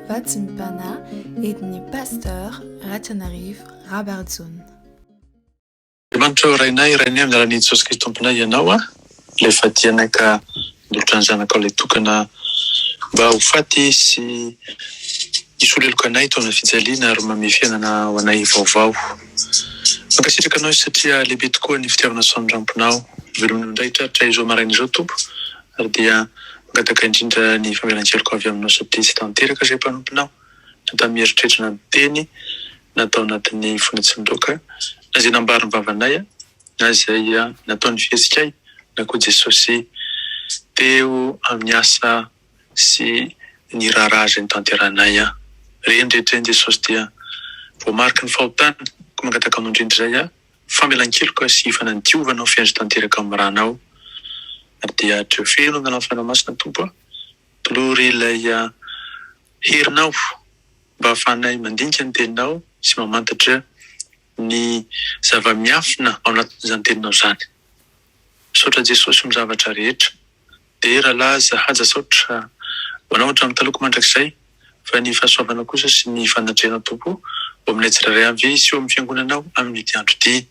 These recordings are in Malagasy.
Vatsim-pana entin'i Pasteur RATIANARIVO Rabarijaona. Mantra rainay amin'ny alalan'i Jesosy Kristy tomponay ianao lefa tianay ka ndolotra ny zanakao ilay tokana mba ho faty sy hisoleloko anay tao amin'ny fijaliana ary manome fiainana ho anay vaovao. Mankasitraka anao satria lehibe tokoa ny fitiavana sy famindramponao. Velomino indray tratra izao maraina izao tompo ary dia mangataka indrindra ny famelan-keloko avy aminao satria tsy tanteraka izay mpanomponao natao mieritreritra ny teny natao anatin'ny fonatsimin-doka na izay nambariny vavanay na izay nataony fihetsika na koa Jesosy teo amin'ny asa sy ny raharaha izay nitanteranay reny rehetra Jesosy dia voamarika ny fahotana ko mangataka aminao indrindra izay famelan-keloko sy fanantiovanao fiandry tanteraka amin'ny ranao ary dia trefeno amin'ny fanao masina tompo tolory ilay herinao mba ahafahanay mandinika ny teninao sy mamantatra ny zava-miafina ao anatin'izany teninao izany. Misaotra Jesosy amin'ny zavatra rehetra dia rahalaza haja saotra hoanao hatramin'ny taloko mandrakizay fa ny fahasoavanao kosa sy ny fanatrehanao tompo ho aminay tsirairay avy sy eo amin'ny fiangonanao amin'ny andro ity.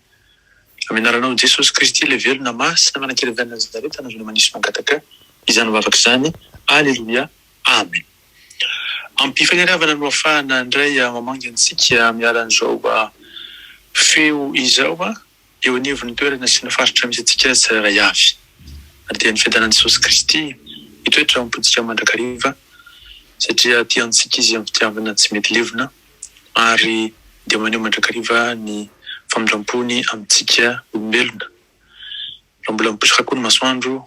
Amin'ny anaranao Jesosy Kristy ilay velona masina manan-kely Nazareta nazony manisy mangataka izany Vavaka izany. Alleluia. Amen. Ampifaniaravana no ahafahana indray mamanga antsika miala an'izao feo izao eo anivon'ny toerana sy ny faritra misy antsika tsirairay avy. Ary dia ny fidanan'i Jesosy Kristy hitoetra ampontsika mandrakariva satria tiantsika izy amin'ny fitiavana tsy mety levona ary dia maneho mandrakariva ny famindrampony amintsika olombelona. Raha mbola miposaka koa ny masoandro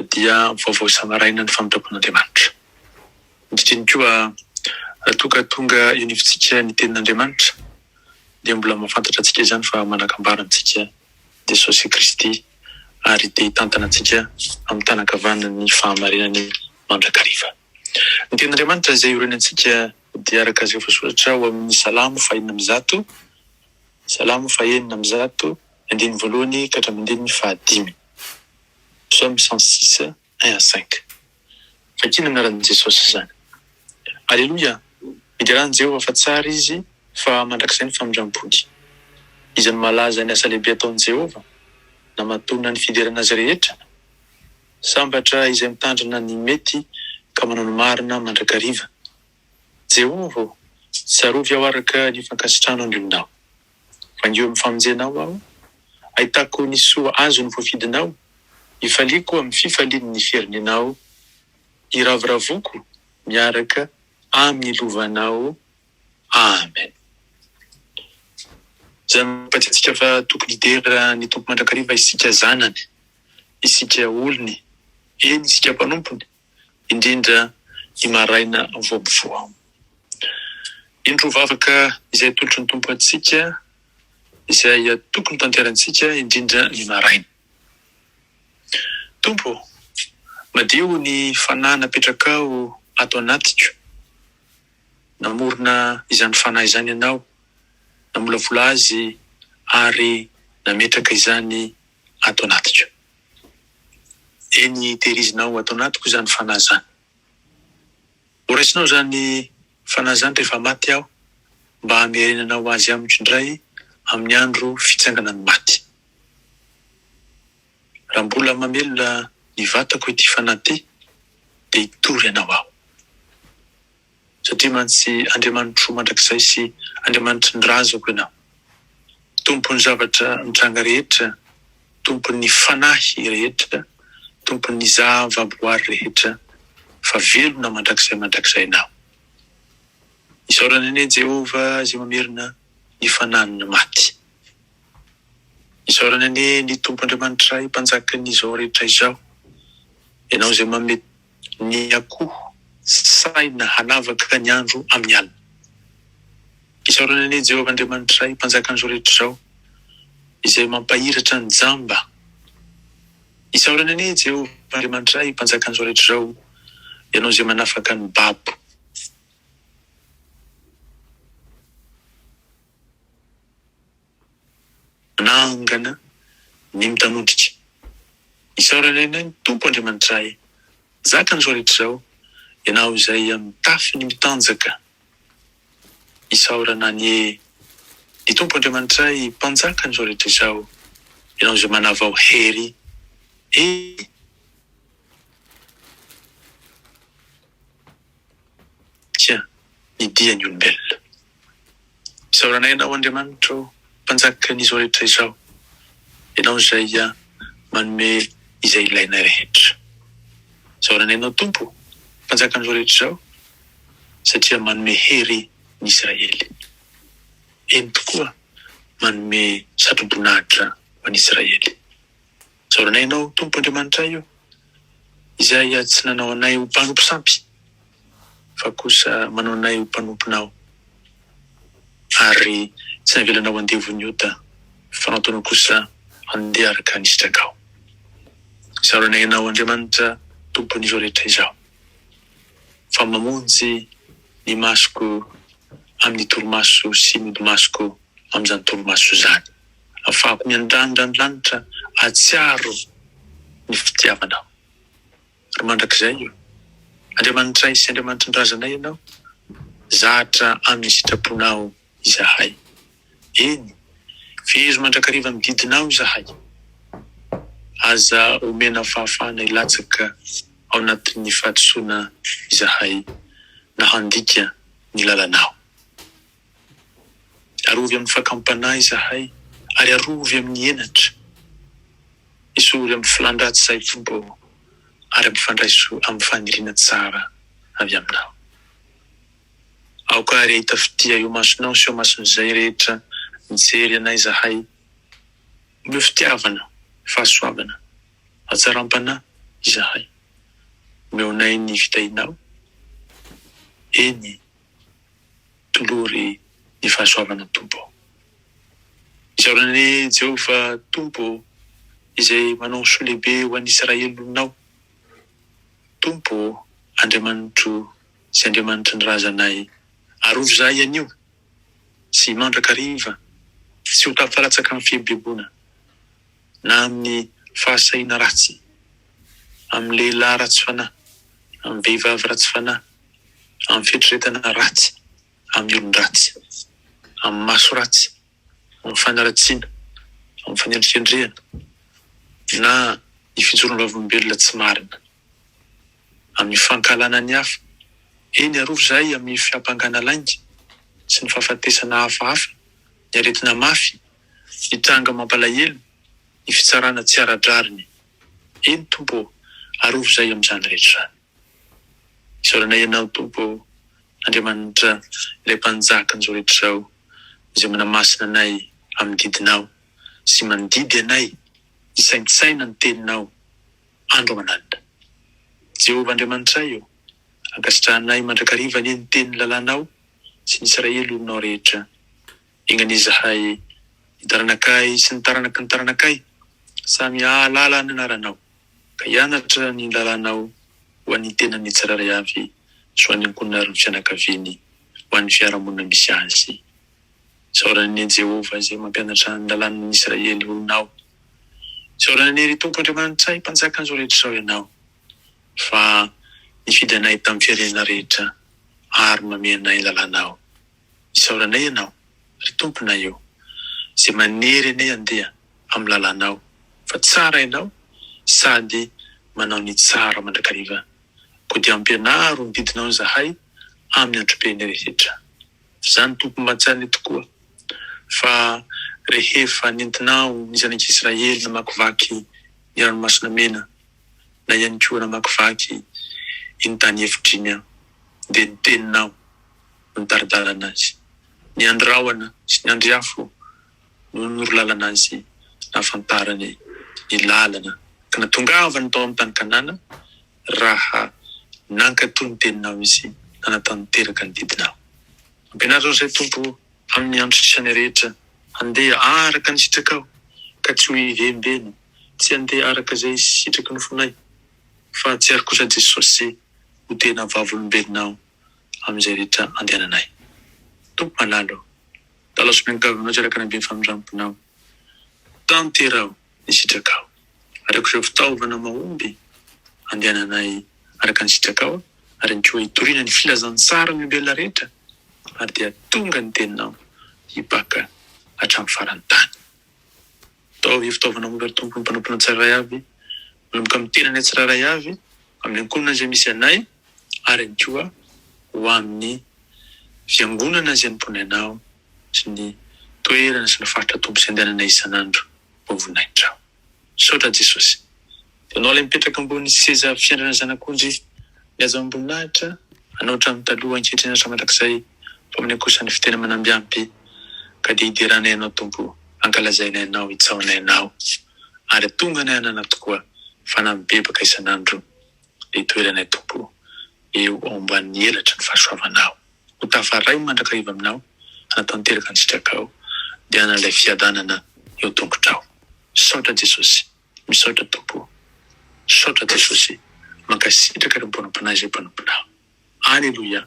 dia vaovao isa-maraina ny famindrampon'Andriamanitra. Indrindriny koa toka tonga ionivontsika ny tenin'Andriamanitra dia mbola mahafantatra antsika izany fa manakambara antsika Jesosy Kristy ary dia hitantana antsika amin'ny tanakavanana ny fahamarinany mandrakariva. Ny tenin'Andriamanitra izay orena antsika dia araka izay voasoratra ao amin'ny Salamo 400, Salamo 400, andiny voalohany ka hatramin'ny andiny 5. Psaume 106, 1-5. Fakina anaran'i Jesosy izany. Alleluia. Midiran'i Jehovah fa tsara izy fa mandrakizay ny famindrampony. Izy ny malaza ny asa lehibe ataon'i Jehovah na mahatona ny fiderana azy rehetra. Sambatra izay mitandrina ny mety ka manao ny marina mandrakariva. Jehovah, tsarovy ao araka ny fankasitrahana androninao. Vangeo amin'ny famonjenao aho, ahitako ny soa azo ny voafidinao, hifaliako amin'ny fifalian'ny fierinanao, hiravoravoko miaraka amin'ny lovanao. Amen. Izany mampatsiatsika fa tokony hidera ny tompo mandrakariva isika zanany, isika olony, eny isika mpanompony, indrindra ny maraina voabovoa. Indro vavaka izay tolotry ny tompo antsika, izay tokony tanterantsika indrindra ny maraina. Tompo, madio ny fanahy napetrakao ato anatiko. Namorona izany fanahy izany ianao, namolavola azy ary nametraka izany ato anatiko. Eny tehirizinao ato anatiko izany fanahy izany. Horaisinao izany fanahy izany rehefa maty aho mba hamerenanao azy amiko indray amin'ny andro fitsangana ny maty. Raha mbola mamelona ny vatako ity fanahy ity dia hitory ianao aho. Satria mantsy Andriamanitro mandrakizay sy Andriamanitry ny razako ianao. Tompony zavatra mitranga rehetra, tompony fanahy rehetra, tompony zava-boary rehetra, fa velona mandrakizay ianao. Isaorana ane Jehovah izay mamerina ny fanahiny maty. Isaorana ane ny tompo Andriamanitra mpanjaka n'izao rehetra izao. Ianao izay manome ny akoho saina hanavaka ny andro amin'ny alina. Isaorana ane Jehovah Andriamanitra mpanjaka n'izao rehetra izao izay mampahiratra ny jamba. Isaorana ane Jehovah Andriamanitra mpanjaka n'izao rehetra izao ianao izay manafaka ny babo. Nangana ny mitanodrika. Isaorana ane ny tompo Andriamanitra zaka n'izao rehetra izao ianao izay amin'ny tafiny mitanjaka isaorana ny tompo Andriamanitra mpanjaka an'izao rehetra izao, ianao izay manavao hery tia ny diany olombelona. Isaorana ianao Andriamanitra mpanjaka n'izao rehetra izao, ianao izay manome izay ilaina rehetra. Isaorana ianao Tompo mpanjaka n'izao rehetra izao, satria manome hery ny Israely. Eny tokoa manome satroboninahitra ho an'ny Israely. Isaorana ianao Tompo Andriamanitra io, izay tsy nanao anay ho mpanompo sampy, fa kosa manao anay ho mpanomponao, ary tsy navelanao andevony ota, fa nataonao kosa handeha araka ny sitrakao. Isaorana ianao Andriamanitra tompon'izao rehetra izao, fa mamonjy ny masoko amin'ny toromaso sy mody masoko amin'izany toromaso zany, ahafahako miandrandra ny lanitra atsiaro ny fitiavanao. Ary mandrakizay io, Andriamanitra sy Andriamanitra ndrazanay ianao, zatra amin'ny sitraponao izahay. Eny, vezo mandrakariva mididinao izahay, aza omena fahafahana ilatsaka ao anatin'ny fahadisoana izahay na handika ny lalanao. Arovy amin'ny fakampana izahay, ary arovy amin'ny enatra, isory amin'ny filandratsy izay Tompo, ary ampifandraiso amin'ny fanirina tsara avy aminao. Aoka ary ahita fitia io masonao sy eo mason'izay rehetra mijery anay izahay, omeo fitiavana, fahasoavana, hatsaram-pana izahay, omeo anay ny fitahinao. Eny, tolory ny fahasoavana Tompo. Isaorana ny Jehova Tompo, izay manao soa lehibe ho an'ny Israely olonao. Tompo Andriamanitro sy Andriamanitra ny razanay, arovy zahay anio, sy mandrakariva, sy ho tafaratsaka amin'ny fihebebona, na amin'ny fahasahiana ratsy, amin'ny lehilahy ratsy fanahy, amin'ny vehivavy ratsy fanahy, amin'ny fieritreretana ratsy, amin'ny olon-dratsy, amin'ny maso ratsy, amin'ny fanaratsiana, amin'ny fanendrikendrehana, na ny fijoroana vavolombelona tsy marina, amin'ny fankalana ny hafa. Eny, arovy zahay amin'ny fiampangana lainga sy ny fahafatesana hafahafa, ny aretina mafy, ny tranga mampalahelo, ny fitsarana tsy ara-drariny. Eny Tompo, arovy zahay amin'izany rehetra zany. Isaorana ianao Tompo Andriamanitra, ilay mpanjaka an'izao rehetra izao, izay manamasina anay amin'ny didinao, sy mandidy anay isaintsaina ny teninao andro aman'alina. Jehova Andriamanitra io, ankasitrahanay mandrakariva ny teny lalanao sy ny Israely olonao rehetra. Ingany izahay ny taranakay sy ny taranaky ny taranakay, samy ahalala ny anaranao, ka hianatra ny lalanao ho an'ny tenany tsiraray avy, sy ho an'ny ankonary ny fianakaviany, ho an'ny fiarahamonina misy azy. Isaorana ny Jehova izay mampianatra ny lalan'ny Israely olonao. Isaorana ny Tompo Andriamanitra mpanjaka an'izao rehetra izao ianao, fa ny fidanay tamin'ny firenena rehetra, ary mamenay lalanao. Isaoranay ianao, ry Tomponay io, izay manery anay andeha amin'ny lalanao, fa tsara ianao, sady manao ny tsara mandrakariva, ko dia ampianaro ny didinao izahay amin'ny androm-peny rehetra. Izany Tompo mahatsara tokoa, fa rehefa nentinao ny zanak'Israely namakivaky ny ranomasina mena, na ihany koa namakivaky iny tany efitriny aho, dia ny teninao no nitaridalana azy, ny andraona sy ny andriafo no norolalana azy, nahafantarany ny lalana, ka natongavany tao amin'ny tany Kanana, raha nankatoy ny teninao izy, nanatan-teraka ny didinao. Ampianaritra izay Tompo amin'ny andro sisany rehetra, handeha araka ny sitrakao, ka tsy ho ivembeny, tsy handeha araka izay sitraky nofonay, fa tsy ary kosa Jesosy ho tena vavolombelonao amin'izay rehetra andehananay. Tompo malalo, talaso miankavinao tsy araka ny be famindramponao, tanterao ny sitrakao, araka izay fitaovana mahomby andehananay araka ny sitrakao, ary ny koa hitoriana ny filazantsara ny olombelona rehetra, ary dia tonga ny teninao hibaka hatramin'ny farany tany. Atao hoe fitaovana momba ny tompony mpanompona tsirairay avy, manomboka amin'ny tenany tsirairay avy, amin'ny ankonina izay misy anay, ary ny koa ho amin'ny fiangonana izay nomponay anao sy ny toerana sy ny faritra tompo izay andehananay isan'andro ho voninahitra. Saotra Jesosy. Dia anao ilay mipetraka ambony seza fiandrana zanak'ondry mihaza amboninahitra, anao hatramin'ny taloha ankehitriny hatramy mandrakizay, fa amin'ny ankosa ny fitena manambiampy, ka dia hideranay anao tompo, ankalazainay anao, hitsaonay anao, ary tonga nay anana tokoa fanambebaka isan'andro dia toeranay tompo eo ao amban'ny elatra ny fahasoavanao. Ho tafaray mandrakariva aminao, anatanteraka ny sitrakao, dia analay fiadanana eo tongotrao. Saotra Jesosy, misaotra tompo. Saotra Jesosy, mankasitraka ireo mpanampanay izay mpanomponao. Alleluia.